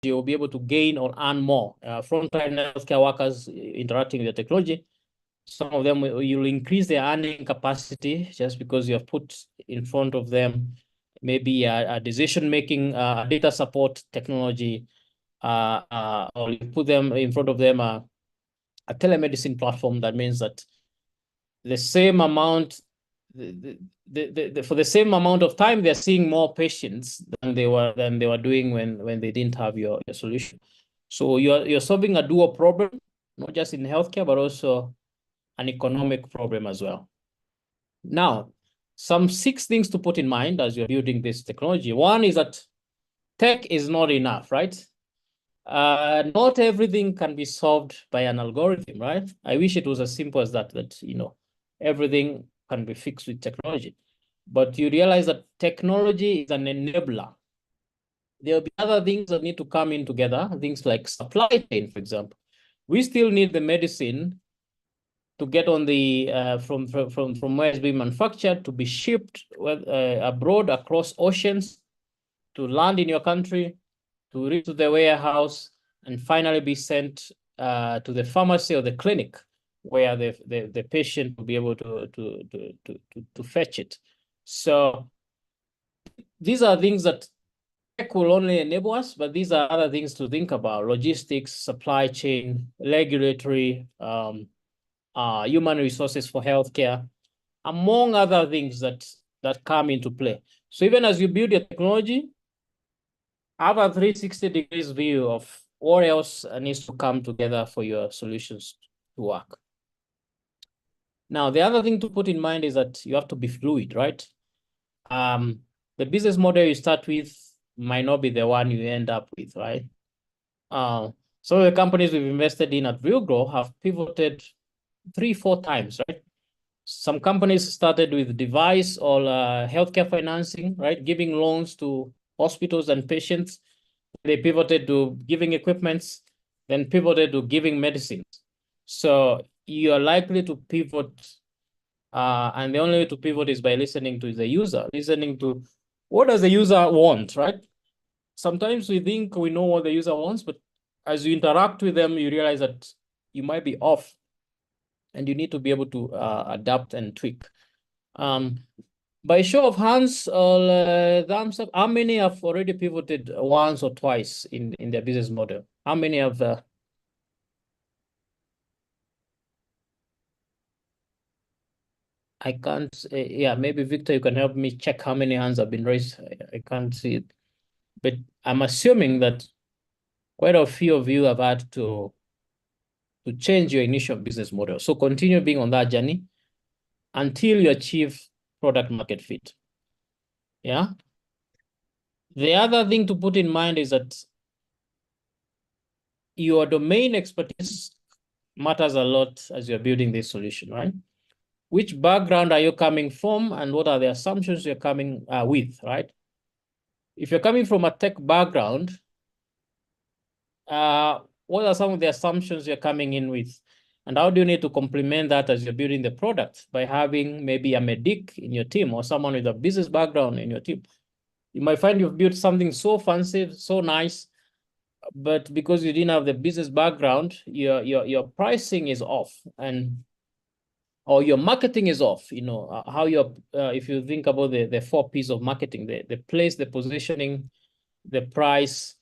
you'll be able to gain or earn more. Frontline healthcare workers interacting with the technology, some of them, you'll increase their earning capacity just because you have put in front of them maybe a decision-making, data support technology, or you put them in front of them a telemedicine platform. That means that the same amount, for the same amount of time, they're seeing more patients than they were doing when they didn't have your solution. So you're solving a dual problem, not just in healthcare, but also an economic problem as well. Now, some 6 things to put in mind as you're building this technology. One is that tech is not enough, right? Not everything can be solved by an algorithm, right? I wish it was as simple as that, everything can be fixed with technology. But you realize that technology is an enabler. There'll be other things that need to come in together, things like supply chain, for example. We still need the medicine to get on the from where it's being manufactured to be shipped abroad across oceans, to land in your country, to reach to the warehouse, and finally be sent to the pharmacy or the clinic where the patient will be able to fetch it. So these are things that tech will only enable us, but these are other things to think about: logistics, supply chain, regulatory, human resources for healthcare, among other things that come into play. So even as you build your technology, have a 360 degrees view of what else needs to come together for your solutions to work. Now, the other thing to put in mind is that you have to be fluid, right? The business model you start with might not be the one you end up with, right? Some of the companies we've invested in at Villgro have pivoted 3-4 times, right? Some companies started with device or healthcare financing, right? Giving loans to hospitals and patients. They pivoted to giving equipments, then pivoted to giving medicines. So you are likely to pivot, and the only way to pivot is by listening to the user, listening to what does the user want, right? Sometimes we think we know what the user wants, but as you interact with them, you realize that you might be off, and you need to be able to adapt and tweak. By show of hands or thumbs up, how many have already pivoted once or twice in their business model? How many have? I can't. Yeah, maybe Victor, you can help me check how many hands have been raised. I can't see it, but I'm assuming that quite a few of you have had to change your initial business model. So continue being on that journey until you achieve product market fit. Yeah. The other thing to put in mind is that your domain expertise matters a lot as you're building this solution, right? Which background are you coming from, and what are the assumptions you're coming with, right? If you're coming from a tech background, what are some of the assumptions you're coming in with? And how do you need to complement that as you're building the product? By having maybe a medic in your team or someone with a business background in your team. You might find you've built something so fancy, so nice, but because you didn't have the business background, your pricing is off, or your marketing is off. How if you think about the 4 P's of marketing, the place, the positioning, the price,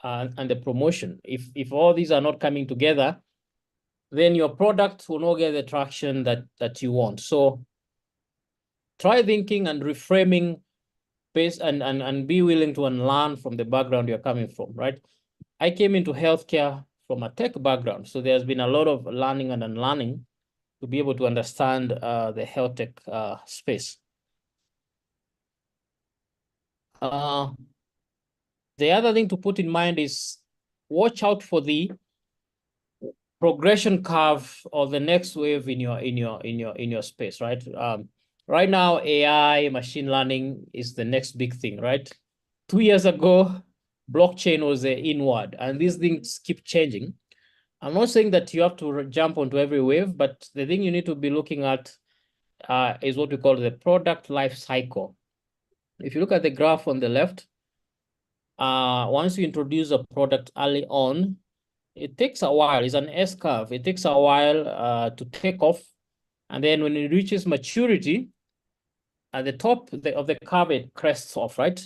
and the promotion. If all these are not coming together, then your product will not get the traction that you want. So try thinking and reframing based and be willing to unlearn from the background you're coming from, right? I came into healthcare from a tech background, so there's been a lot of learning and unlearning to be able to understand the health tech space. The other thing to put in mind is watch out for the progression curve or the next wave in your space, right? Right now, AI, machine learning is the next big thing, right? 2 years ago, blockchain was the inward, and these things keep changing. I'm not saying that you have to jump onto every wave, but the thing you need to be looking at is what we call the product life cycle. If you look at the graph on the left, once you introduce a product early on, it takes a while. It's an S curve. It takes a while to take off. And then when it reaches maturity, at the top of the curve, it crests off, right?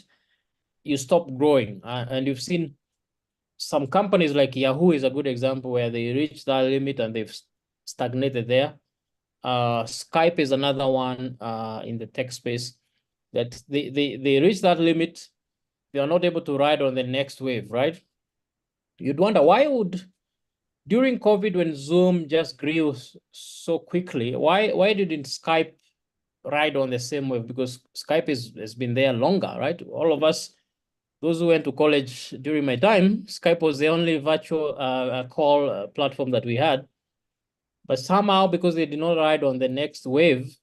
You stop growing. And you've seen some companies like Yahoo is a good example where they reach that limit and they've stagnated there. Skype is another one in the tech space that they reach that limit. They are not able to ride on the next wave, right? You'd wonder why would, during COVID, when Zoom just grew so quickly, why didn't Skype ride on the same wave? Because Skype has been there longer, right? All of us, those who went to college during my time, Skype was the only virtual call platform that we had. But somehow, because they did not ride on the next wave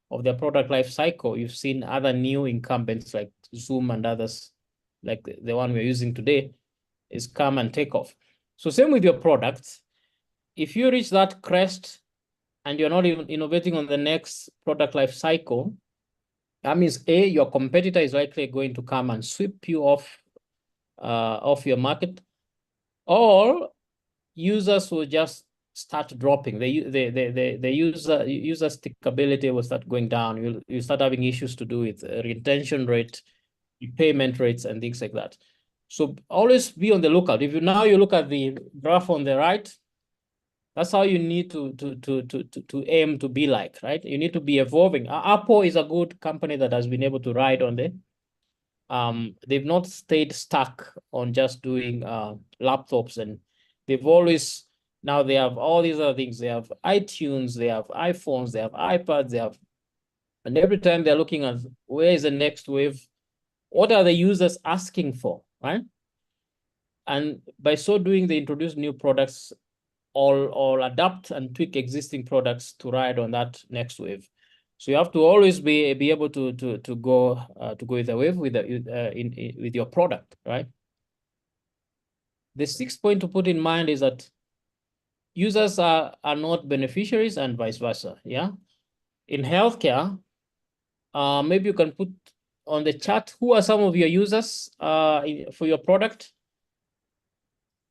of their product life cycle, you've seen other new incumbents like Zoom and others, like the one we're using today, is come and take off. So same with your products. If you reach that crest and you're not even innovating on the next product life cycle, that means A, your competitor is likely going to come and sweep you off your market, or users will just start dropping. The user stickability will start going down. You start having issues to do with retention rate, payment rates, and things like that. So always be on the lookout. If you look at the graph on the right, that's how you need to aim to be like, right? You need to be evolving. Apple is a good company that has been able to ride on the they've not stayed stuck on just doing laptops, and they've always, now they have all these other things. They have iTunes, they have iPhones, they have iPads, and every time they're looking at where is the next wave, what are the users asking for, right? And by so doing, they introduce new products or adapt and tweak existing products to ride on that next wave. So you have to always be able to go with the wave with with your product, right? The sixth point to put in mind is that users are not beneficiaries and vice versa. Yeah, in healthcare, maybe you can put on the chat who are some of your users for your product.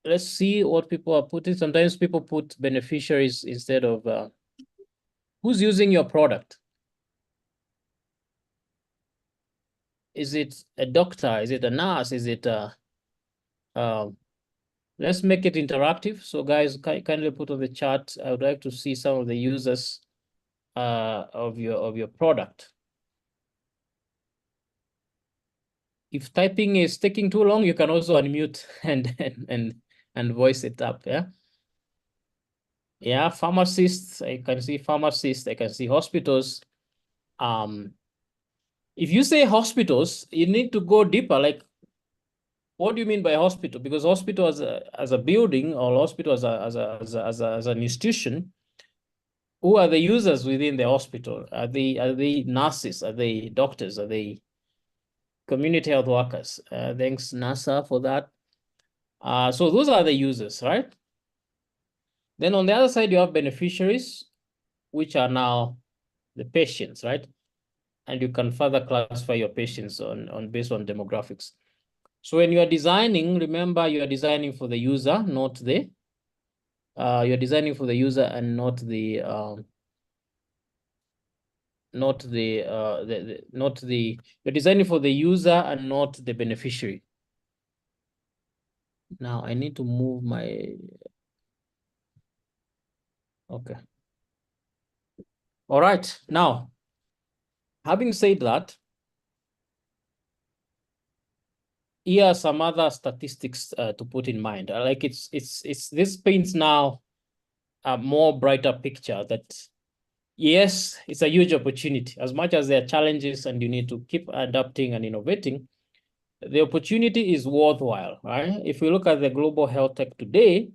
Let's see what people are putting. Sometimes people put beneficiaries instead of who's using your product. Is it a doctor? Is it a nurse? Is it let's make it interactive. So guys, kindly put on the chat. I would like to see some of the users of your product. If typing is taking too long, you can also unmute and voice it up. Yeah. Yeah, pharmacists. I can see pharmacists. I can see hospitals. If you say hospitals, you need to go deeper. Like, what do you mean by hospital? Because hospital as a building, or hospital as an institution, who are the users within the hospital? Are they nurses? Are they doctors? Are they community health workers? Thanks NASA for that. So those are the users, right? Then on the other side, you have beneficiaries, which are now the patients, right? And you can further classify your patients on based on demographics. So when you are designing, remember you are designing for the user, not the you're designing for the user and not the you're designing for the user and not the beneficiary. Now I need to move my, okay. All right, now, having said that, here are some other statistics to put in mind. Like this paints now a more brighter picture that yes, it's a huge opportunity. As much as there are challenges and you need to keep adapting and innovating, the opportunity is worthwhile, right? If we look at the global health tech today,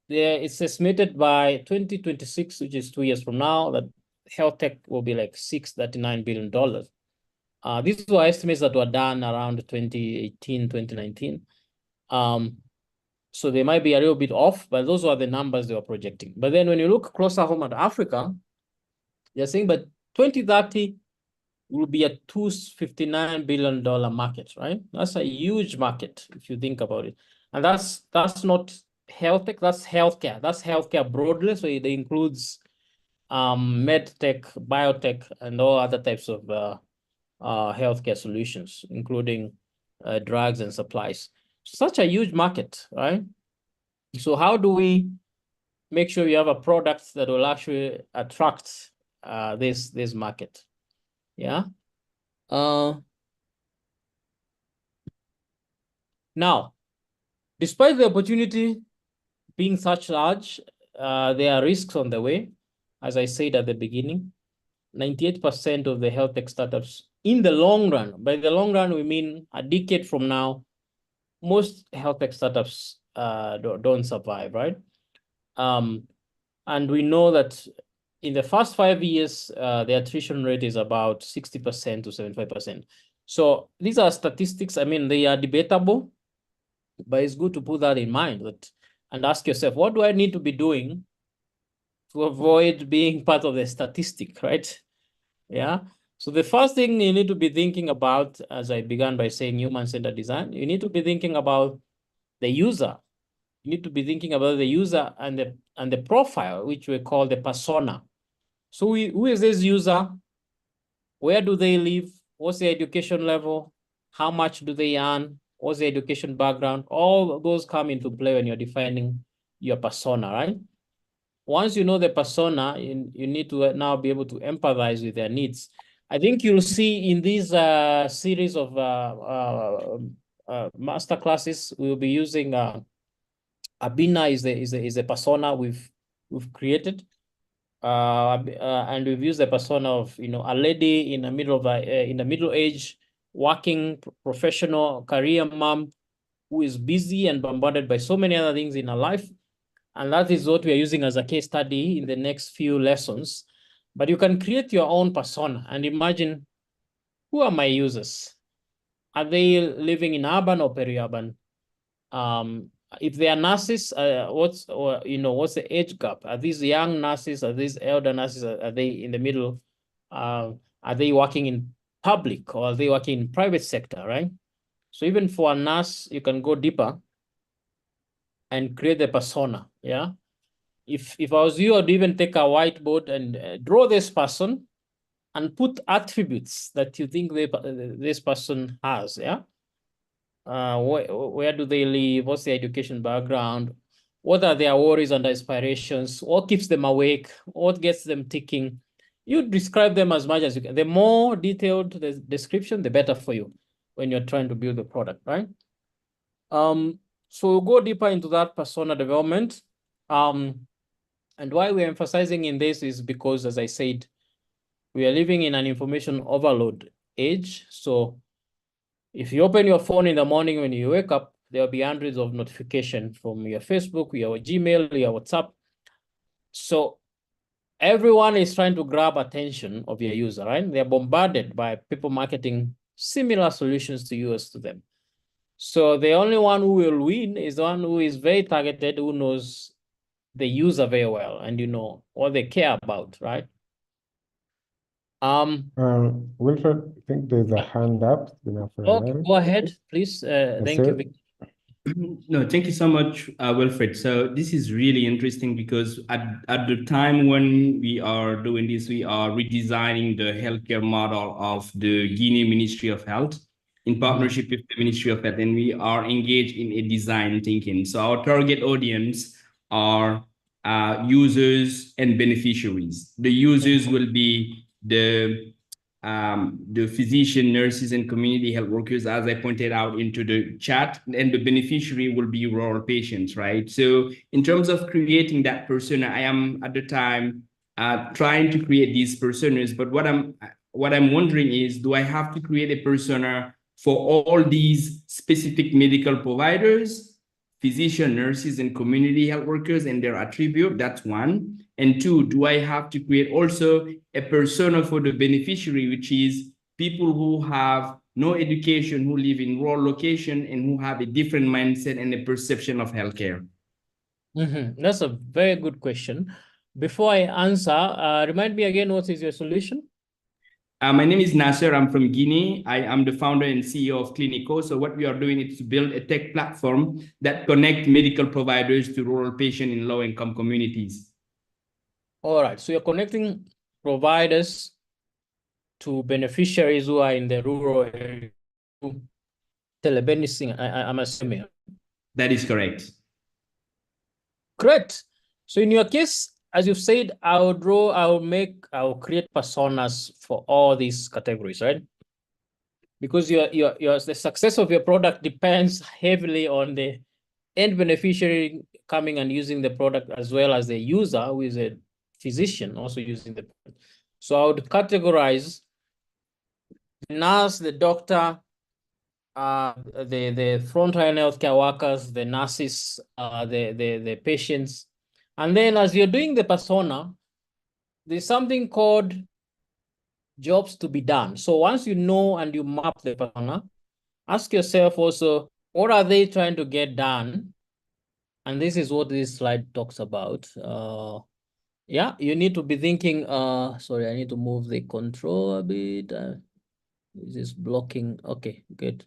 it's estimated by 2026, which is 2 years from now, that health tech will be like $639 billion. These were estimates that were done around 2018, 2019. So they might be a little bit off, but those were the numbers they were projecting. But then when you look closer home at Africa, they're saying by 2030, will be a $259 billion market, right? That's a huge market if you think about it. And that's not health tech, that's healthcare. That's healthcare broadly. So it includes med tech, biotech, and all other types of healthcare solutions, including drugs and supplies. Such a huge market, right? So how do we make sure you have a product that will actually attract this market? Yeah. Now, despite the opportunity being such large, there are risks on the way. As I said at the beginning, 98% of the health tech startups in the long run, by the long run, we mean a decade from now, most health tech startups don't survive, right? And we know that in the first 5 years, the attrition rate is about 60% to 75%. So these are statistics. I mean, they are debatable, but it's good to put that in mind and ask yourself, what do I need to be doing to avoid being part of the statistic, right? Yeah. So the first thing you need to be thinking about, as I began by saying human-centered design, you need to be thinking about the user. You need to be thinking about the user and the profile, which we call the persona. So who is this user? Where do they live? What's their education level? How much do they earn? What's their education background? All those come into play when you're defining your persona, right? Once you know the persona, you need to now be able to empathize with their needs. I think you'll see in these series of master classes, we'll be using Abina is a persona we've created, and we've used the persona of a lady in the middle of in the middle age, working professional career mom who is busy and bombarded by so many other things in her life. And that is what we are using as a case study in the next few lessons. But you can create your own persona and imagine, who are my users? Are they living in urban or peri-urban? If they are nurses, what's the age gap? Are these young nurses? Are these elder nurses? Are they in the middle? Are they working in public or are they working in private sector, right? So even for a nurse, you can go deeper and create the persona, yeah? If I was you, I'd even take a whiteboard and draw this person and put attributes that you think this person has, yeah? Where do they live? What's their education background? What are their worries and aspirations? What keeps them awake? What gets them ticking? You describe them as much as you can. The more detailed the description, the better for you when you're trying to build the product, right? So we'll go deeper into that persona development. And why we're emphasizing in this is because, as I said, we are living in an information overload age. So if you open your phone in the morning when you wake up, there'll be hundreds of notifications from your Facebook, your Gmail, your WhatsApp. So everyone is trying to grab attention of your user, right? They're bombarded by people marketing similar solutions to you as to them. So the only one who will win is the one who is very targeted, who knows the user very well and what they care about, right? Wilfred, I think there's a hand up. Okay, go ahead, please. Thank you, Victor. No, thank you so much, Wilfred. So this is really interesting because at the time when we are doing this, we are redesigning the healthcare model of the Guinea Ministry of Health in partnership with the Ministry of Health, and we are engaged in a design thinking. So our target audience are users and beneficiaries. The users will be the physician, nurses, and community health workers, as I pointed out into the chat, and the beneficiary will be rural patients, right? So in terms of creating that persona, I am at the time trying to create these personas, but what I'm wondering is, do I have to create a persona for all these specific medical providers, physician, nurses, and community health workers and their attribute? That's one. And two, do I have to create also a persona for the beneficiary, which is people who have no education, who live in rural location, and who have a different mindset and a perception of healthcare? That's a very good question. Before I answer, remind me again, what is your solution? My name is Nasser. I'm from Guinea. I am the founder and CEO of Clinico. So what we are doing is to build a tech platform that connects medical providers to rural patients in low-income communities. All right. So you're connecting providers to beneficiaries who are in the rural area. Telemedicine, I'm assuming. That is correct. Great. So in your case, as you've said, I'll create personas for all these categories, right? Because the success of your product depends heavily on the end beneficiary coming and using the product, as well as the user, who is a physician, also using the product. So I would categorize the nurse, the doctor, the frontline healthcare workers, the nurses, the patients. And then as you're doing the persona, there's something called jobs to be done. So once you know and you map the persona, ask yourself also, what are they trying to get done? And this is what this slide talks about. Yeah, you need to be thinking, sorry, I need to move the control a bit. This is blocking. Okay, good.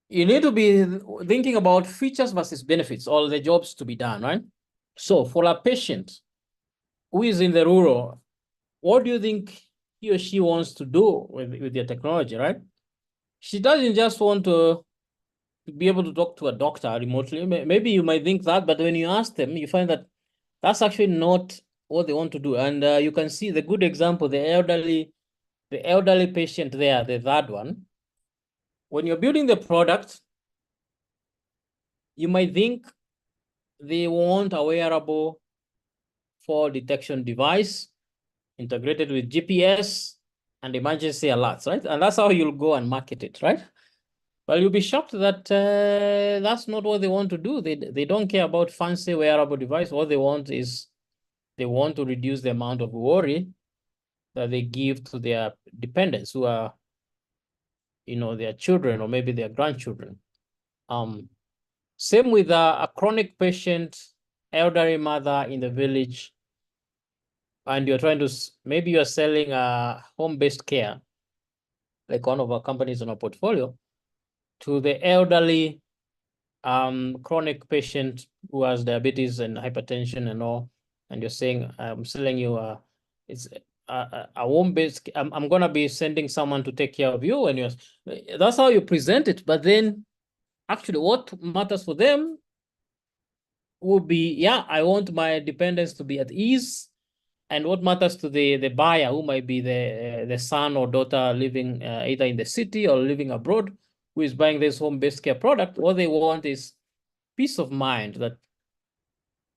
You need to be thinking about features versus benefits, all the jobs to be done, right? So for a patient who is in the rural, what do you think he or she wants to do with their technology, right? She doesn't just want to be able to talk to a doctor remotely. Maybe you might think that, but when you ask them, you find that that's actually not what they want to do. And you can see the good example, the elderly patient there, the third one. When you're building the product, you might think they want a wearable fall detection device integrated with GPS and emergency alerts, right? And that's how you'll go and market it, right? Well, you'll be shocked that that's not what they want to do. They don't care about fancy wearable device. What they want is they want to reduce the amount of worry that they give to their dependents, who are, their children or maybe their grandchildren. Same with a chronic patient, elderly mother in the village, and you're trying to, maybe you're selling a home-based care, like one of our companies in our portfolio, to the elderly chronic patient who has diabetes and hypertension and all, and you're saying, I'm selling you it's a home-based, I'm gonna be sending someone to take care of you, and that's how you present it. But then actually what matters for them would be, yeah, I want my dependents to be at ease. And what matters to the buyer, who might be the son or daughter living either in the city or living abroad, who is buying this home-based care product, what they want is peace of mind that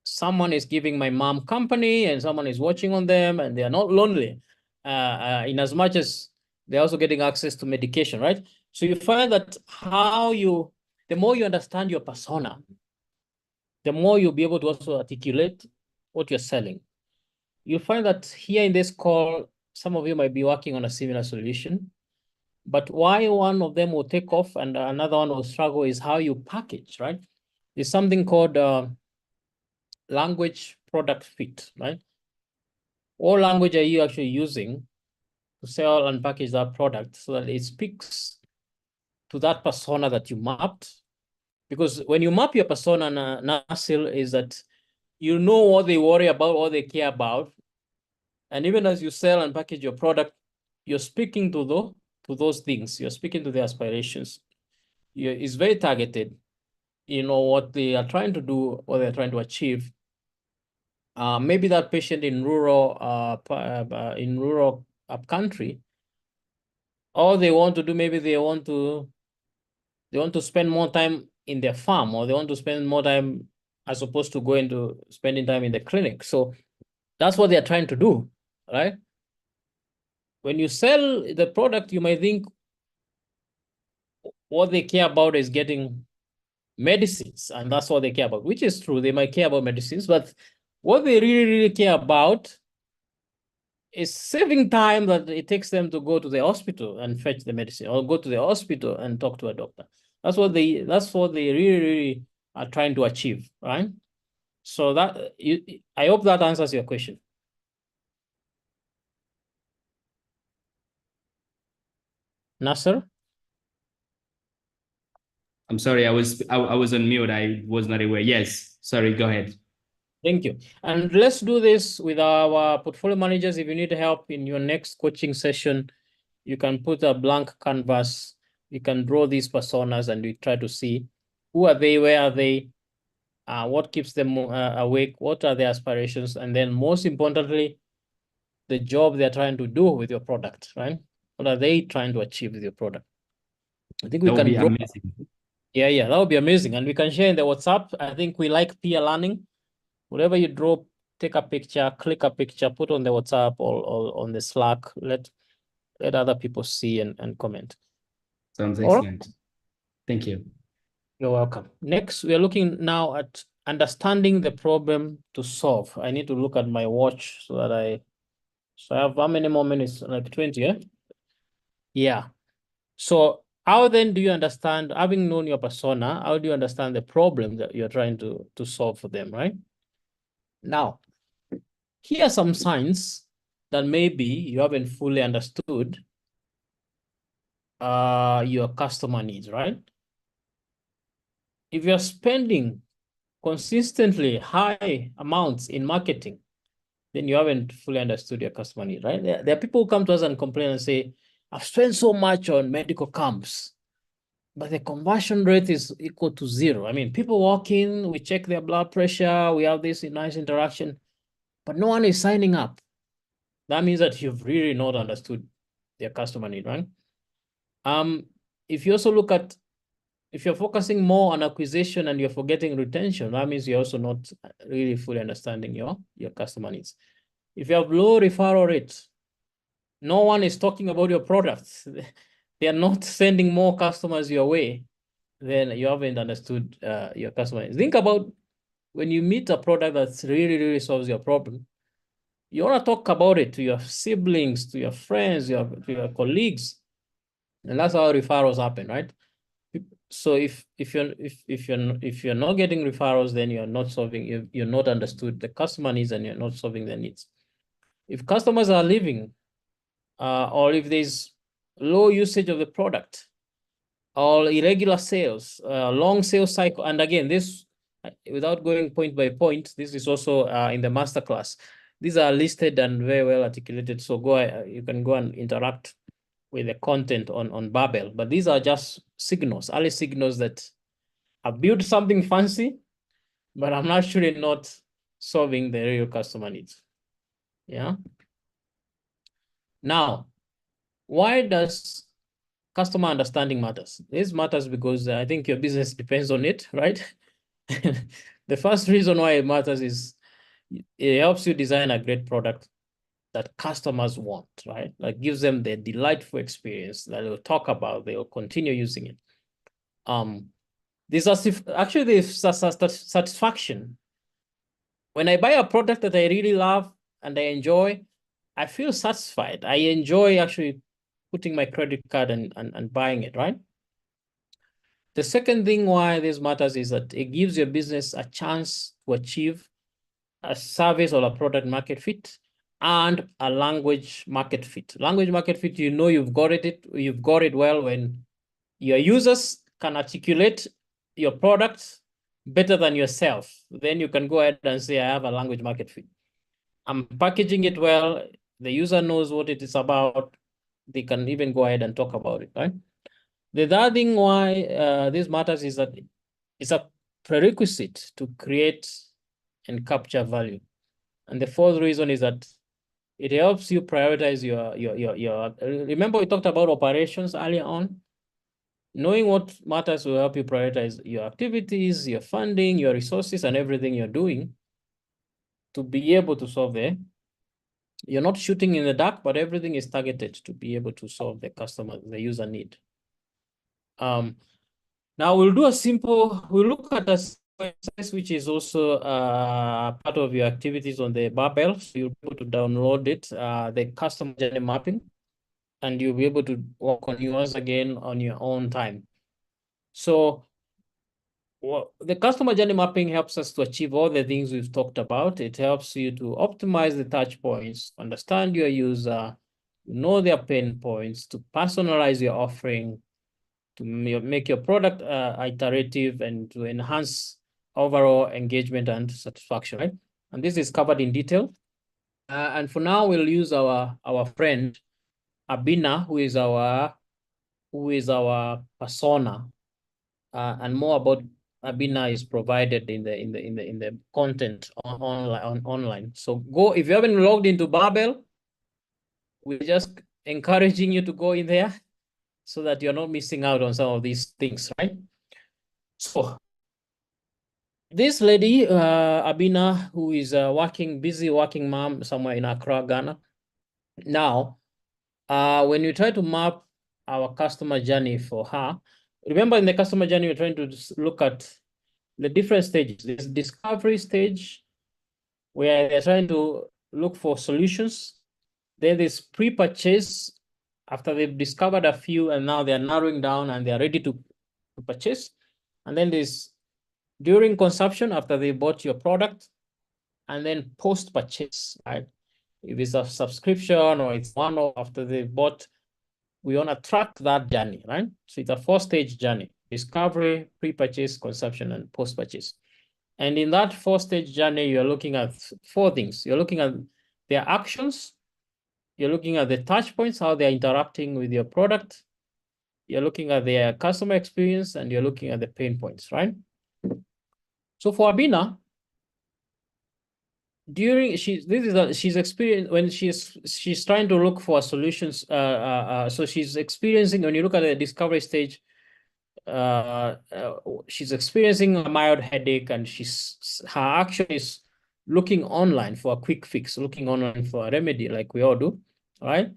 someone is giving my mom company and someone is watching on them and they are not lonely, in as much as they're also getting access to medication, right? So you find that the more you understand your persona, the more you'll be able to also articulate what you're selling. You find that here in this call, some of you might be working on a similar solution, but why one of them will take off and another one will struggle is how you package, right? There's something called language product fit, right? What language are you actually using to sell and package that product so that it speaks to that persona that you mapped? Because when you map your persona, Nasil, is that you know what they worry about, what they care about. And even as you sell and package your product, you're speaking to those things. You're speaking to their aspirations. It's very targeted. You know what they are trying to do, what they're trying to achieve. Maybe that patient in rural upcountry, all they want to do, maybe they want to spend more time in their farm, or they want to spend more time as opposed to going to spending time in the clinic. So that's what they're trying to do, right? When you sell the product, you might think what they care about is getting medicines, and that's what they care about, which is true. They might care about medicines, but what they really, really care about is saving time that it takes them to go to the hospital and fetch the medicine, or go to the hospital and talk to a doctor. That's what they really, really are trying to achieve, right? So I hope that answers your question. Nasser? I'm sorry, I was on mute. I was not aware. Yes, sorry, go ahead. Thank you. And let's do this with our portfolio managers. If you need help in your next coaching session, you can put a blank canvas. You can draw these personas and we try to see who are they, where are they, what keeps them awake, what are their aspirations, and then most importantly, the job they're trying to do with your product, right? What are they trying to achieve with your product? I think we That would can be draw. amazing. Yeah, that would be amazing. And we can share in the WhatsApp. I think we like peer learning. Whatever you draw, take a picture, click a picture, put on the WhatsApp or on the Slack. Let other people see and comment. Sounds All right. excellent. Thank you. You're welcome. Next, we are looking now at understanding the problem to solve. I need to look at my watch so that I have how many more minutes? Like 20, yeah? Yeah. So how then do you understand, having known your persona, how do you understand the problem that you're trying to solve for them, right? Now, here are some signs that maybe you haven't fully understood your customer needs, right? If you're spending consistently high amounts in marketing, then you haven't fully understood your customer need, right? There are people who come to us and complain and say, I've spent so much on medical camps, but the conversion rate is equal to 0. I mean, people walk in, we check their blood pressure, we have this nice interaction, but no one is signing up. That means that you've really not understood their customer need, right? If you also look at, if you're focusing more on acquisition and you're forgetting retention, that means you're also not really fully understanding your customer needs. If you have low referral rates, no one is talking about your products. They are not sending more customers your way, then you haven't understood your customer needs. Think about when you meet a product that really, really solves your problem, you want to talk about it to your siblings, to your friends, to your colleagues. And that's how referrals happen, right? So if you're not getting referrals, then you're not solving, you're not understood the customer needs and you're not solving their needs. If customers are leaving, or if there's low usage of the product, or irregular sales, long sales cycle, and again, this, without going point by point, this is also in the masterclass. These are listed and very well articulated. So you can go and interact with the content on Babel. But these are just signals, early signals that I've built something fancy, but I'm actually not solving the real customer needs. Yeah. Now, why does customer understanding matters? This matters because I think your business depends on it, right? The first reason why it matters is it helps you design a great product that customers want, right? That gives them the delightful experience that they'll talk about, they'll continue using it. There's actually satisfaction. When I buy a product that I really love and I enjoy, I feel satisfied. I enjoy actually putting my credit card and buying it, right? The second thing why this matters is that it gives your business a chance to achieve a service or a product market fit and a language market fit. Language market fit, you know you've got it well when your users can articulate your product better than yourself. Then you can go ahead and say, I have a language market fit. I'm packaging it well. The user knows what it is about. They can even go ahead and talk about it, right? The third thing why this matters is that it's a prerequisite to create and capture value. And the fourth reason is that it helps you prioritize your remember we talked about operations earlier on? Knowing what matters will help you prioritize your activities, your funding, your resources, and everything you're doing to be able to solve you're not shooting in the dark, but everything is targeted to be able to solve the user need. Now we'll look at a exercise which is also part of your activities on the Babel. So you'll be able to download it, the customer journey mapping, and you'll be able to work on yours again on your own time. So the customer journey mapping helps us to achieve all the things we've talked about. It helps you to optimize the touch points, understand your user, know their pain points, to personalize your offering, to make your product iterative, and to enhance overall engagement and satisfaction, right? And this is covered in detail. And for now, we'll use our friend Abina, who is our persona, and more about Abina is provided in the content online. So go, if you haven't logged into Babel, we're just encouraging you to go in there so that you're not missing out on some of these things, right? So this lady, Abina, who is a busy working mom somewhere in Accra, Ghana. Now, when you try to map our customer journey for her, remember in the customer journey, we're trying to look at the different stages. There's discovery stage, where they're trying to look for solutions. Then there's pre-purchase, after they've discovered a few and now they're narrowing down and they're ready to purchase. And then there's during consumption, after they bought your product, and then post-purchase, right? If it's a subscription or it's one-off after they bought, we want to track that journey, right? So it's a 4-stage journey: discovery, pre-purchase, consumption, and post-purchase. And in that 4-stage journey, you're looking at 4 things. You're looking at their actions, you're looking at the touch points, how they're interacting with your product, you're looking at their customer experience, and you're looking at the pain points, right? So for Abina, she's experienced when she's trying to look for solutions. So she's experiencing, when you look at the discovery stage, she's experiencing a mild headache, and her action is looking online for a quick fix, looking online for a remedy, like we all do, right?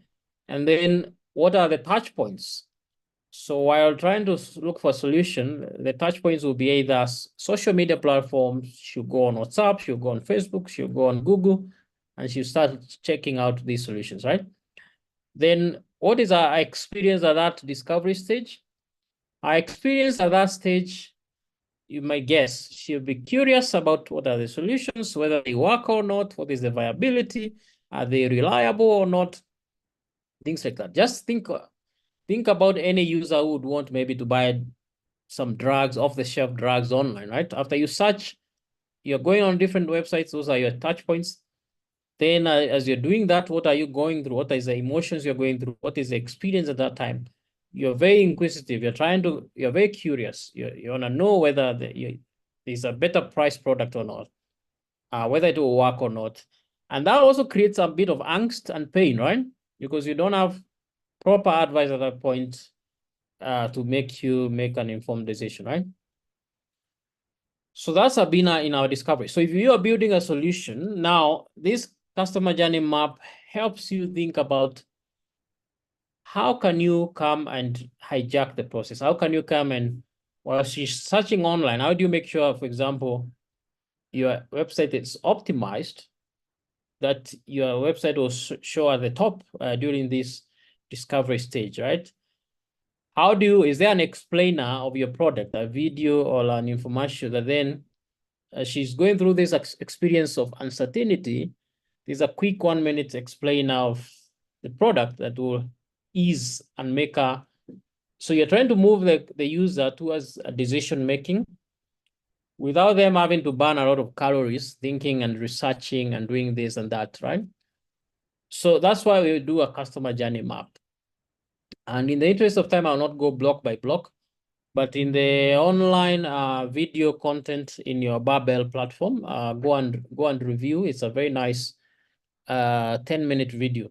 And then what are the touch points? So while trying to look for a solution, the touch points will be either social media platforms. She'll go on WhatsApp, she'll go on Facebook, she'll go on Google, and she'll start checking out these solutions, right? Then what is our experience at that discovery stage? Our experience at that stage, you might guess, she'll be curious about what are the solutions, whether they work or not, what is the viability, are they reliable or not, things like that. Just think about any user who would want maybe to buy some drugs, off-the-shelf drugs online, right? After you search, you're going on different websites, those are your touch points. Then as you're doing that, what are you going through? What is the emotions you're going through? What is the experience at that time? You're very inquisitive. You're very curious. You want to know whether there's a better price product or not, whether it will work or not. And that also creates a bit of angst and pain, right? Because you don't have proper advice at that point to make you make an informed decision, right? So that's Abina in our discovery. So if you are building a solution, now this customer journey map helps you think about how can you come and hijack the process? How can you come and, while she's searching online, how do you make sure, for example, your website is optimized, that your website will show at the top during this discovery stage, right? Is there an explainer of your product, a video or an infomercial that then she's going through this experience of uncertainty, there's a quick 1-minute explainer of the product that will ease and make her, so you're trying to move the user towards a decision-making without them having to burn a lot of calories thinking and researching and doing this and that, right? So that's why we do a customer journey map. And in the interest of time, I'll not go block by block, but in the online video content in your Babel platform, go and review. It's a very nice 10-minute video.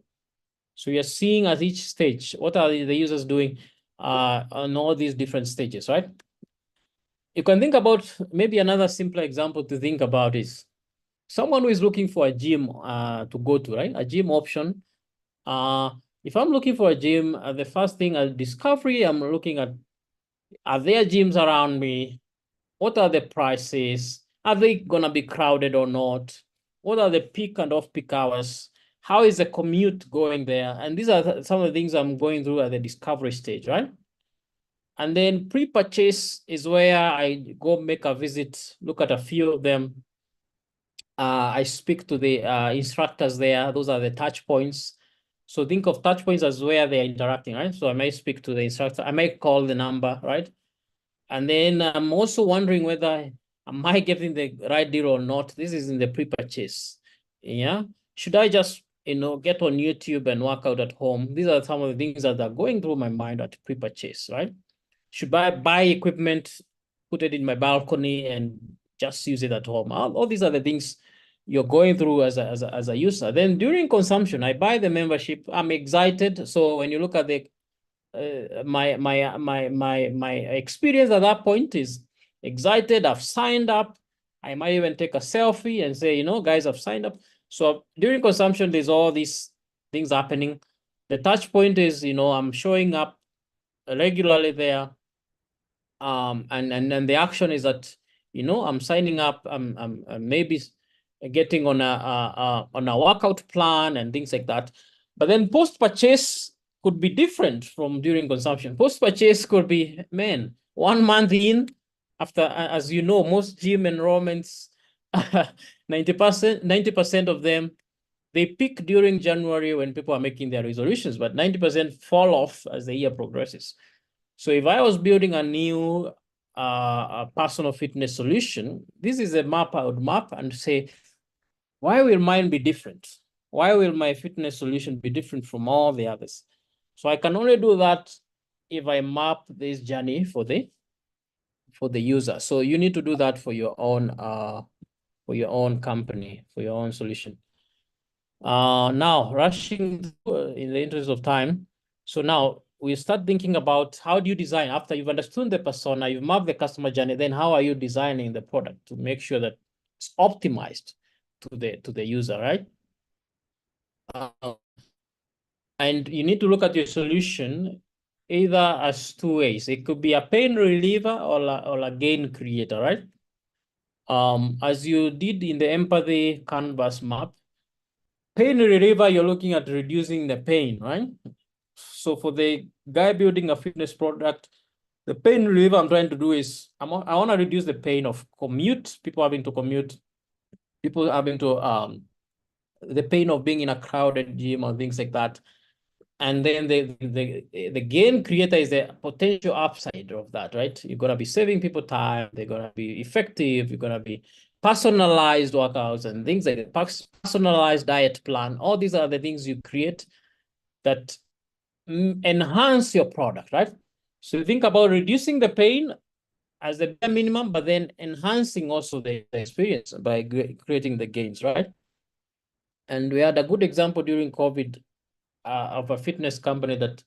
So you're seeing at each stage, what are the users doing on all these different stages, right? You can think about maybe another simpler example to think about is someone who is looking for a gym to go to, right? A gym option. If I'm looking for a gym, the first thing at discovery, I'm looking at, are there gyms around me? What are the prices? Are they gonna be crowded or not? What are the peak and off-peak hours? How is the commute going there? And these are some of the things I'm going through at the discovery stage, right? And then pre-purchase is where I go make a visit, look at a few of them. I speak to the instructors there. Those are the touch points. So think of touch points as where they're interacting, right? So I might speak to the instructor, I might call the number, right? And then I'm also wondering whether am I getting the right deal or not? This is in the pre-purchase. Yeah. Should I just, get on YouTube and work out at home? These are some of the things that are going through my mind at pre-purchase, right? Should I buy equipment, put it in my balcony and just use it at home? All these are the things you're going through as a user. Then during consumption, I buy the membership. I'm excited. So when you look at the my experience at that point is excited. I've signed up. I might even take a selfie and say, guys, I've signed up. So during consumption, there's all these things happening. The touch point is, I'm showing up regularly there. And then the action is that, I'm signing up. I'm maybe getting on a workout plan and things like that. But then post-purchase could be different from during consumption. Post-purchase could be, 1 month in, after, as you know, most gym enrollments, 90% of them, they peak during January when people are making their resolutions, but 90% fall off as the year progresses. So if I was building a new a personal fitness solution, this is a map I would map and say, why will mine be different? Why will my fitness solution be different from all the others? So I can only do that if I map this journey for the user. So you need to do that for your own company, for your own solution. Now, rushing in the interest of time. So now we start thinking about how do you design after you've understood the persona, you've mapped the customer journey, then how are you designing the product to make sure that it's optimized to the user, right? And you need to look at your solution either as two ways. It could be a pain reliever or a gain creator, right? As you did in the empathy canvas map, pain reliever, you're looking at reducing the pain, right? So for the guy building a fitness product, the pain reliever I'm trying to do is I want to reduce the pain of commute, people having to commute, people having to the pain of being in a crowded gym or things like that. And then the gain creator is the potential upside of that, right? You're gonna be saving people time, they're gonna be effective, you're gonna be personalized workouts and things like that, personalized diet plan. All these are the things you create that enhance your product, right? So you think about reducing the pain as the bare minimum, but then enhancing also the experience by creating the gains, right? And we had a good example during COVID of a fitness company that,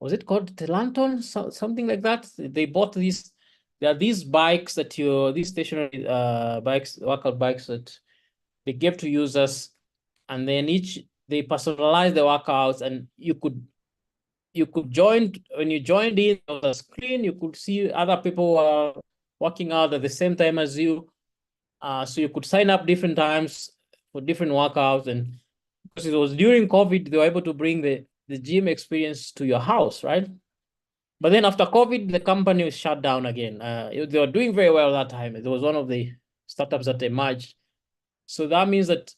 was it called Telanton? Something like that. They bought these, there are these bikes that these stationary bikes, workout bikes that they give to users, and then they personalize the workouts, and you could join, when you joined in on the screen, you could see other people working out at the same time as you. So you could sign up different times for different workouts. And because it was during COVID, they were able to bring the gym experience to your house, right? But then after COVID, the company was shut down again. They were doing very well that time. It was one of the startups that emerged. So that means that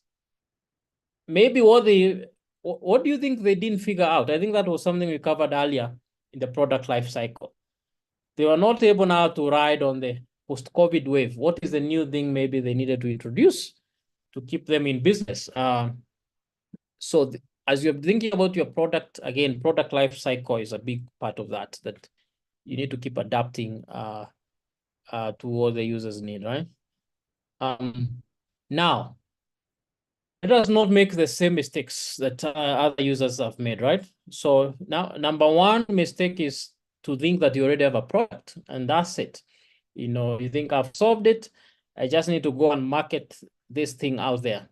maybe what do you think they didn't figure out? I think that was something we covered earlier in the product life cycle. They were not able now to ride on the post-COVID wave. What is the new thing maybe they needed to introduce to keep them in business? So as you're thinking about your product, again, product life cycle is a big part of that you need to keep adapting to what the users need, right? Now, let us not make the same mistakes that other users have made, right? So now, number one mistake is to think that you already have a product and that's it. You think I've solved it. I just need to go and market this thing out there.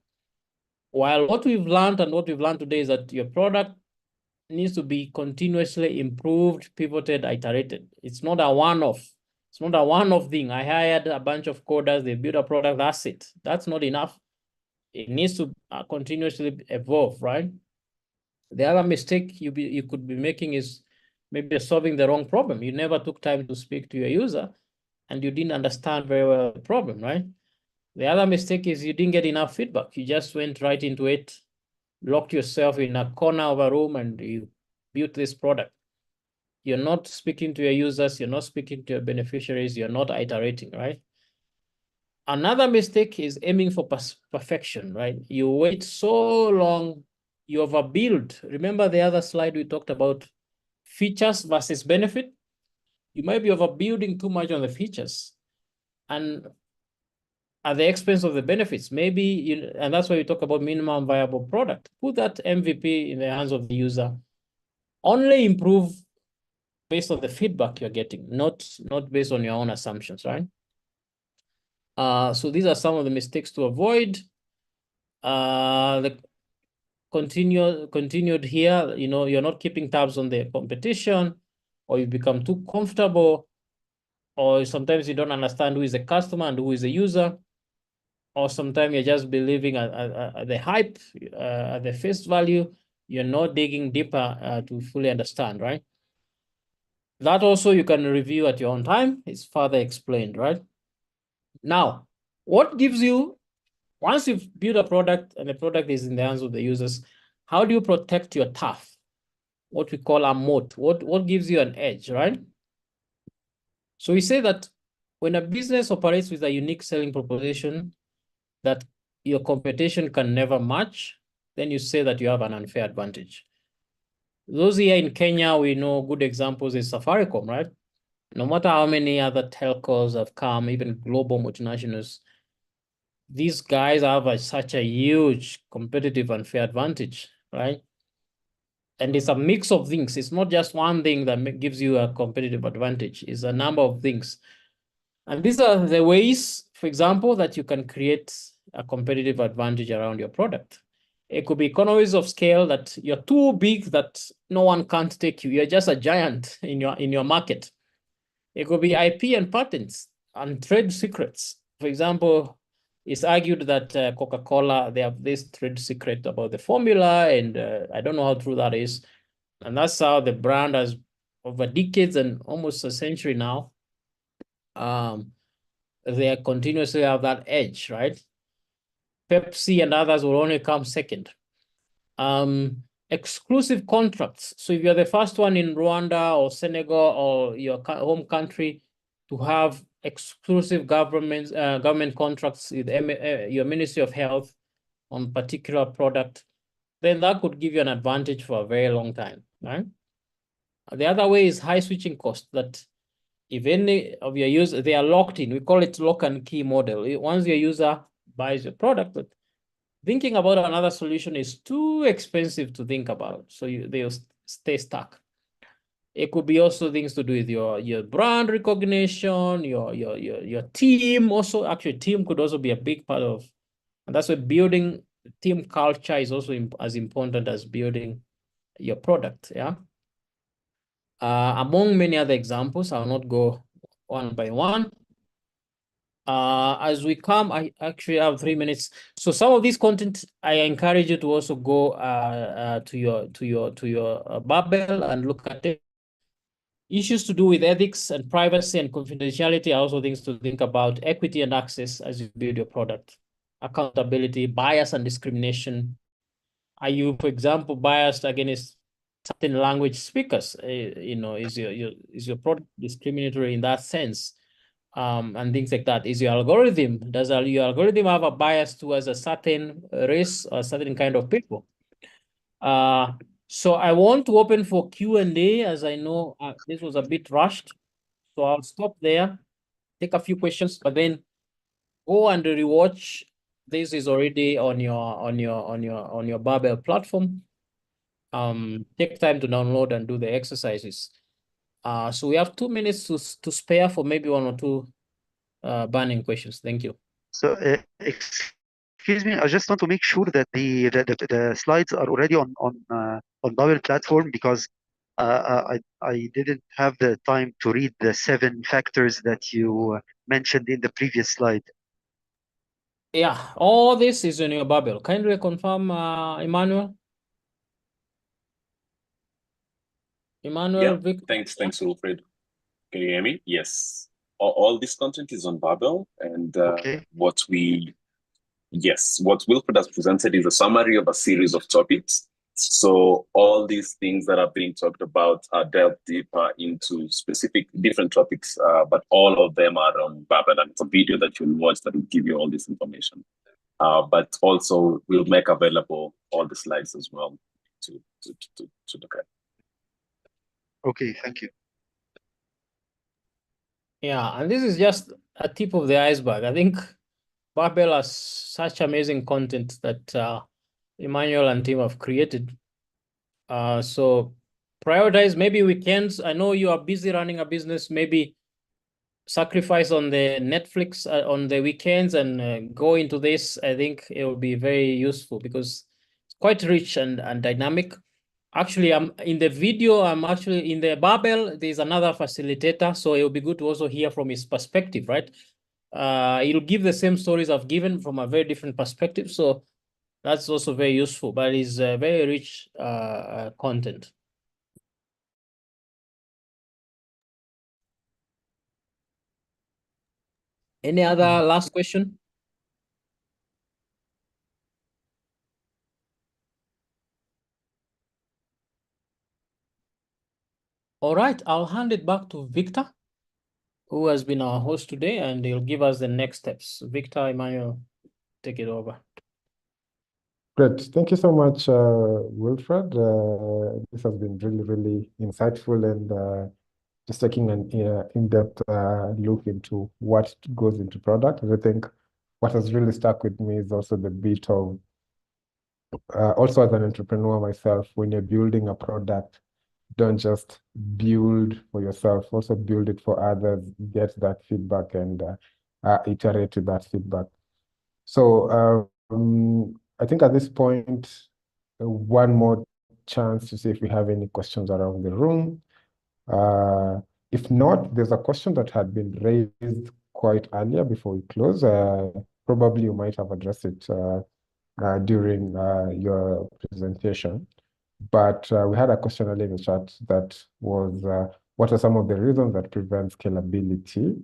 While what we've learned today is that your product needs to be continuously improved, pivoted, iterated. It's not a one-off. It's not a one-off thing. I hired a bunch of coders, they built a product, that's it. That's not enough. It needs to continuously evolve, right? The other mistake you could be making is maybe solving the wrong problem. You never took time to speak to your user and you didn't understand very well the problem, right? The other mistake is you didn't get enough feedback. You just went right into it locked yourself in a corner of a room and you built this product. You're not speaking to your users, you're not speaking to your beneficiaries, you're not iterating, right? Another mistake is aiming for perfection, right? You wait so long, you overbuild. Remember the other slide we talked about features versus benefit? You might be overbuilding too much on the features and at the expense of the benefits. Maybe, and that's why we talk about minimum viable product. Put that MVP in the hands of the user. Only improve based on the feedback you're getting, not based on your own assumptions, right? So these are some of the mistakes to avoid. The continued here, you're not keeping tabs on the competition, or you become too comfortable, or sometimes you don't understand who is the customer and who is the user, or sometimes you're just believing at the hype, at the face value. You're not digging deeper to fully understand, right? That also you can review at your own time. It's further explained, right? Now, what gives you, once you've built a product and the product is in the hands of the users, how do you protect your turf? What we call a moat. What gives you an edge, right? So we say that when a business operates with a unique selling proposition that your competition can never match, then you say that you have an unfair advantage. Those here in Kenya, we know good examples is Safaricom, right? No matter how many other telcos have come, even global multinationals, these guys have such a huge competitive unfair advantage, right? And it's a mix of things. It's not just one thing that gives you a competitive advantage. It's a number of things. And these are the ways, for example, that you can create a competitive advantage around your product. It could be economies of scale, that you're too big that no one can't take you. You're just a giant in your market. It could be IP and patents and trade secrets. For example, it's argued that Coca-Cola, they have this trade secret about the formula, and I don't know how true that is. And that's how the brand has, over decades and almost a century now, they continuously have that edge, right? Pepsi and others will only come second. Exclusive contracts. So if you're the first one in Rwanda or Senegal or your home country to have exclusive government contracts with your Ministry of Health on particular product, then that could give you an advantage for a very long time, right? The other way is high switching cost, that if any of your users, they are locked in, we call it lock and key model. Once your user buys your product, but thinking about another solution is too expensive to think about. So they'll stay stuck. It could be also things to do with your brand recognition, your team. Also, actually, team could also be a big part of, and that's why building team culture is also as important as building your product. Yeah. Among many other examples, I'll not go one by one. As we come, I actually have 3 minutes. So some of this content, I encourage you to also go to your Babel and look at it. Issues to do with ethics and privacy and confidentiality are also things to think about. Equity and access as you build your product. Accountability, bias and discrimination. Are you, for example, biased against certain language speakers? Is your product discriminatory in that sense? And things like that. Is your algorithm, does your algorithm have a bias towards a certain race or a certain kind of people? So I want to open for Q&A, as I know this was a bit rushed. So I'll stop there, take a few questions, but then go and rewatch. This is already on your Babel platform. Take time to download and do the exercises. So we have 2 minutes to spare for maybe 1 or 2 burning questions. Thank you. So, excuse me, I just want to make sure that the slides are already on Babel platform, because I didn't have the time to read the 7 factors that you mentioned in the previous slide. Yeah, all this is in your Babel. Kindly confirm, Emmanuel. Emmanuel, Yeah, thanks, Wilfred. Can you hear me? Yes. All this content is on Babel, and Okay. what we Yes, what Wilfred has presented is a summary of a series of topics. So all these things that are being talked about are delved deeper into specific different topics, but all of them are on Babel, and it's a video that you'll watch that will give you all this information. But also we'll make available all the slides as well to look at. Okay, thank you. Yeah, and this is just a tip of the iceberg. I think Babel has such amazing content that Emmanuel and team have created. So prioritize maybe weekends. I know you are busy running a business, maybe sacrifice on the Netflix on the weekends and go into this. I think it will be very useful because it's quite rich and dynamic. Actually, I'm in the video, I'm actually in the Babel, there's another facilitator, so it will be good to also hear from his perspective, right? He'll give the same stories I've given from a very different perspective, so that's also very useful, but it's very rich content. Any other last question? All right, I'll hand it back to Victor, who has been our host today, and he'll give us the next steps. Victor, Emmanuel, take it over. Great. Thank you so much, Wilfred. This has been really, really insightful and just taking an in-depth look into what goes into product. And I think what has really stuck with me is also the bit of, also as an entrepreneur myself, when you're building a product, don't just build for yourself, also build it for others, get that feedback and iterate with that feedback. So I think at this point, one more chance to see if we have any questions around the room. If not, there's a question that had been raised quite earlier before we close. Probably you might have addressed it during your presentation. But we had a question earlier in the chat that was, what are some of the reasons that prevent scalability?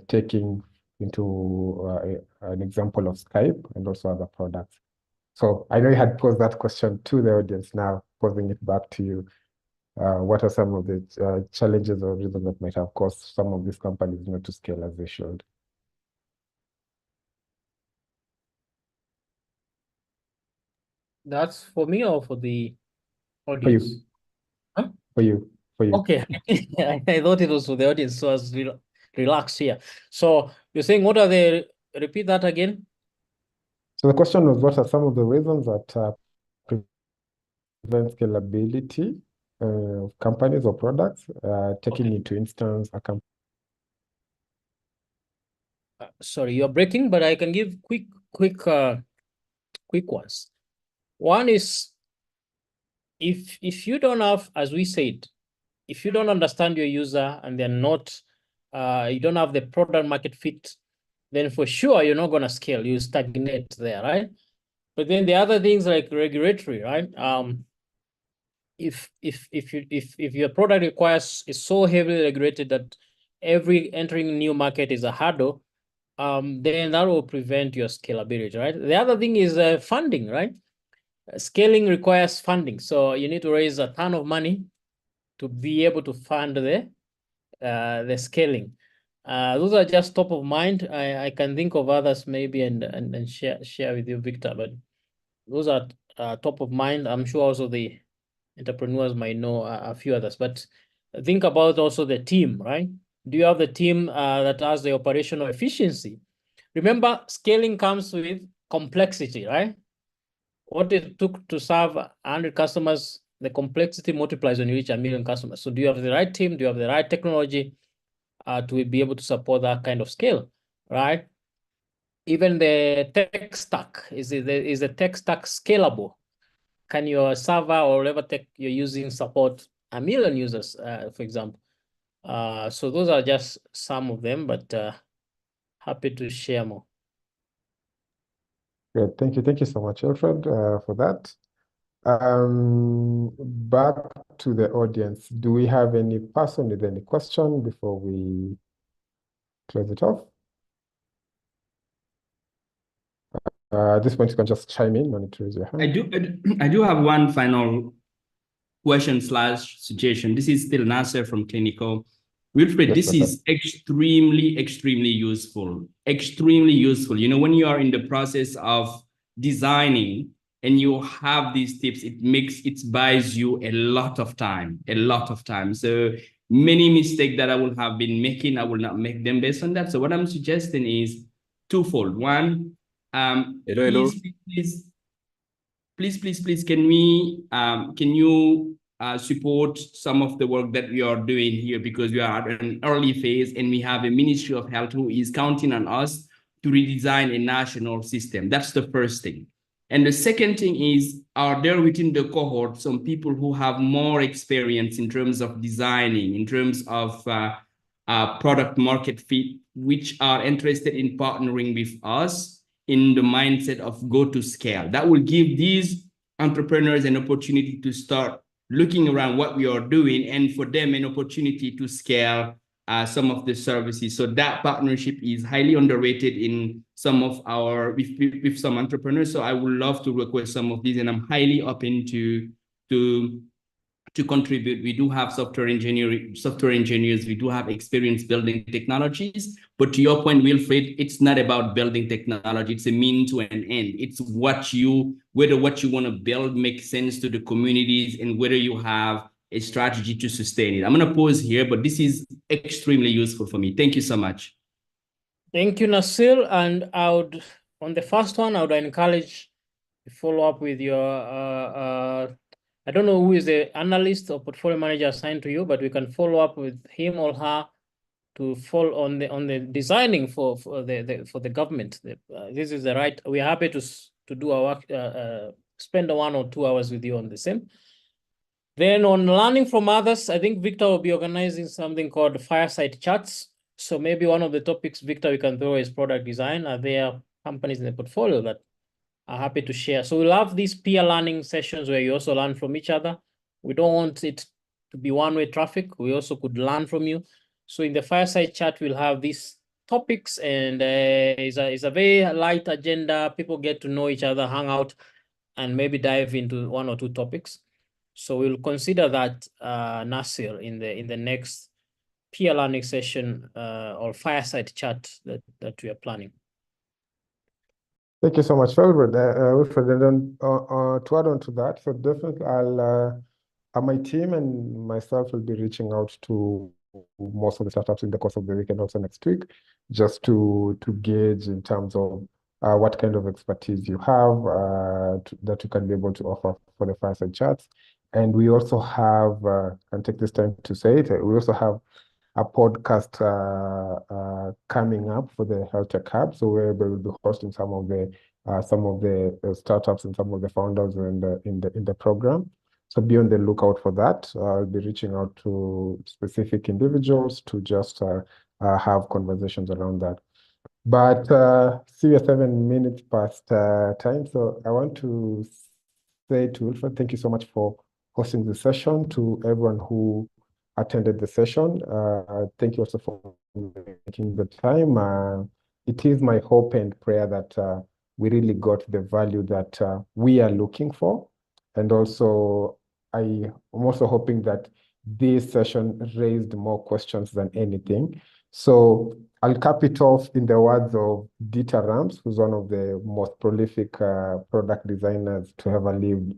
Taking into an example of Skype and also other products. So I know you had posed that question to the audience, now posing it back to you. What are some of the challenges or reasons that might have caused some of these companies not to scale as they should? That's for me or for the audience? For you. Huh? For you. Okay, I thought it was for the audience, so I was relaxed here. So you're saying what are the, repeat that again? So the question was, what are some of the reasons that prevent scalability of companies or products, taking into instance a company? Sorry, you're breaking, but I can give quick ones. One is if you don't have, as we said, if you don't understand your user and they're not, you don't have the product market fit, then for sure you're not gonna scale. You stagnate there, right? But then the other things like regulatory, right? If your product is so heavily regulated that every entering new market is a hurdle, then that will prevent your scalability, right? The other thing is funding, right? Scaling requires funding, so you need to raise a ton of money to be able to fund the scaling. Those are just top of mind. I can think of others maybe and share with you, Victor, but those are top of mind. I'm sure also the entrepreneurs might know a few others, but think about also the team, right? Do you have the team that has the operational efficiency? Remember, scaling comes with complexity, right? What it took to serve 100 customers, the complexity multiplies when you reach 1 million customers. So do you have the right team? Do you have the right technology to be able to support that kind of scale, right? Even the tech stack, is the tech stack scalable? Can your server or whatever tech you're using support 1 million users, for example? So those are just some of them, but happy to share more. Great, thank you so much, Wilfred, for that. Back to the audience. Do we have any person with any question before we close it off? at this point, you can just chime in, no need to raise your hand. I do have one final question / suggestion. This is still Nasser from Clinical. Wilfred, Yes, this is extremely, extremely useful. Extremely useful. You know, when you are in the process of designing and you have these tips, it buys you a lot of time, So many mistakes that I will have been making, I will not make them based on that. So what I'm suggesting is twofold. One, Hello. please, can you support some of the work that we are doing here, because we are at an early phase and we have a Ministry of Health who is counting on us to redesign a national system. That's the first thing. And the second thing is, are there within the cohort some people who have more experience in terms of designing, in terms of product market fit, which are interested in partnering with us in the mindset of go to scale? That will give these entrepreneurs an opportunity to start looking around what we are doing, and for them an opportunity to scale some of the services. So that partnership is highly underrated in some of our with some entrepreneurs. So I would love to request some of these, and I'm highly open to contribute. We do have software engineers, we do have experience building technologies, but to your point, Wilfred, it's not about building technology, it's a mean to an end. It's whether what you want to build makes sense to the communities and whether you have a strategy to sustain it. I'm going to pause here, but this is extremely useful for me. Thank you so much. Thank you, Nasir. And on the first one, I would encourage to follow up with your I don't know who is the analyst or portfolio manager assigned to you, but we can follow up with him or her to fall on the designing for the government. This is the right. We are happy to do our work. Spend 1 or 2 hours with you on the same. Then on learning from others, I think Victor will be organizing something called fireside chats. So maybe one of the topics, Victor, we can throw is product design. Are there companies in the portfolio that are happy to share? So we'll have these peer learning sessions where you also learn from each other. We don't want it to be one-way traffic. We also could learn from you. So in the fireside chat, we'll have these topics, and it's a very light agenda. People get to know each other, hang out, and maybe dive into 1 or 2 topics. So we'll consider that, Nasir, in the next peer learning session or fireside chat that we are planning. Thank you so much, Wilfred. And then, to add on to that, so definitely my team and myself will be reaching out to most of the startups in the course of the week and also next week, just to gauge in terms of what kind of expertise you have that you can be able to offer for the fireside chats. And we also have, and take this time to say it, we also have a podcast coming up for the HealthTech Hub. So we will be hosting some of the startups and some of the founders in the program. So be on the lookout for that. I'll be reaching out to specific individuals to just have conversations around that. But see, we are 7 minutes past time. So I want to say to Wilfred, thank you so much for hosting the session. To everyone who attended the session, thank you also for making the time. It is my hope and prayer that we really got the value that we are looking for. And also, I'm also hoping that this session raised more questions than anything. So I'll cap it off in the words of Dieter Rams, who's one of the most prolific product designers to ever lived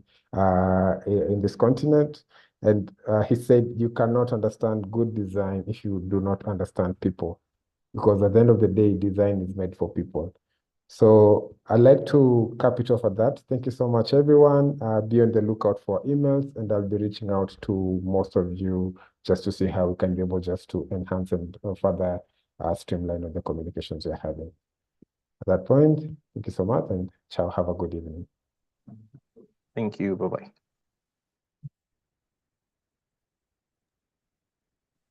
in this continent. And he said, you cannot understand good design if you do not understand people, because at the end of the day, design is made for people. So I'd like to cap it off at that. Thank you so much, everyone. Be on the lookout for emails, and I'll be reaching out to most of you just to see how we can be able just to enhance and further streamline of the communications we're having. At that point, thank you so much, and ciao, have a good evening. Thank you, bye-bye. Thank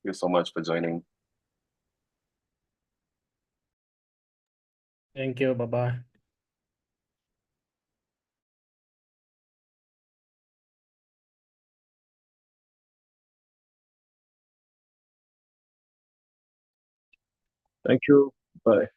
you so much for joining. Thank you. Bye-bye. Thank you. Bye.